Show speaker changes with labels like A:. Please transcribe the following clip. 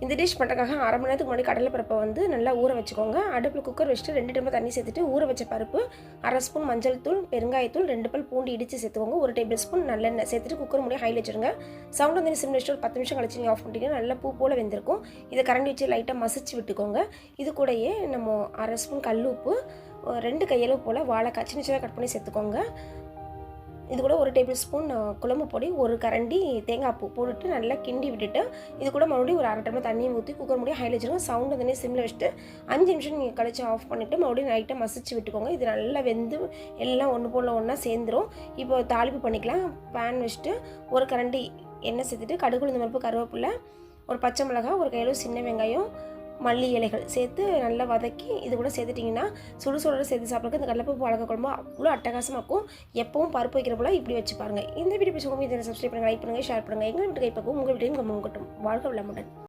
A: இந்த டிஷ் பண்ணுறதுக்காக 1/2 மணி நேரத்துக்கு முன்னாடி கடலைப்பருப்பை வந்து நல்லா ஊற வச்சுக்கோங்க. அடுப்பில் குக்கர் வச்சுட்டு 2 டம்ளர் தண்ணி சேர்த்துட்டு ஊற வச்ச பருப்பு, 1/2 ஸ்பூன் மஞ்சள் தூள், பெருங்காயத்தூள், 2 பல் பூண்டு இடித்து சேர்த்துக்கோங்க. 1 டேபிள் ஸ்பூன் நல்லெண்ணெய் சேர்த்துட்டு குக்கர் மூடி ஹையில் வச்சுருங்க. சவுண்ட் வந்து சிம்மில் வச்சுட்டு ஒரு 10 நிமிஷம் கழிச்சு நீங்கள் ஆஃப் பண்ணிட்டீங்கன்னா நல்லா பூ போல் வெந்திருக்கும். இதை கரண்டி வச்சு லைட்டாக மசிச்சு விட்டுக்கோங்க. இது கூடயே நம்ம 1/2 ஸ்பூன் கல் உப்பு, 2 கையளவு போல் வாழைக்காய் சின்ன சின்னதாக கட் பண்ணி சேர்த்துக்கோங்க. இது கூட 1 டேபிள் ஸ்பூன் குழம்பு பொடி, 1 கரண்டி தேங்காய் பூ போட்டுட்டு நல்லா கிண்டி விட்டுட்டு இது கூட மறுபடியும் ஒரு 1/2 டம்ளர் தண்ணியை ஊற்றி குக்கர் மூடி ஹையில் வச்சுருங்க. சவுண்டு வந்து சிம்மில் வச்சுட்டு 5 நிமிஷம் நீங்கள் கழிச்சு ஆஃப் பண்ணிவிட்டு மறுபடியும் லைட்டாக மசிச்சு விட்டுக்கோங்க. இது நல்லா வெந்து எல்லாம் ஒன்று போல் ஒன்றா சேர்ந்துடும். இப்போ தாளிப்பு பண்ணிக்கலாம். பேன் வச்சுட்டு 1 கரண்டி எண்ணெய் சேர்த்துட்டு கடுகு, உளுந்தம் பருப்பு, கருவேப்பிலை, ஒரு பச்சை மிளகாய், 1 கையளவு சின்ன வெங்காயம், மல்லி இலைகள் சேர்த்து நல்லா வதக்கி இது கூட சேர்த்துட்டிங்கன்னா சுடுசோட சேர்த்து சாப்பிட்றதுக்கு இந்த கடலைப்பருப்பு வாழைக்காய் குழம்பு அவ்வளோ அட்டகாசமாக இருக்கும். எப்பவும் பருப்பு வைக்கிற போல் இப்படி வச்சு பாருங்கள். இந்த வீடியோ பிடிச்சவங்க இதை சப்ஸ்கிரைப் பண்ணுங்கள், லைக் பண்ணுங்கள், ஷேர் பண்ணுங்கள். எங்கள் வீட்டு கைப்பக்கம் உங்கள் வீட்டையும் கம்மங்கட்டும். வாழ்க வளமுடன்.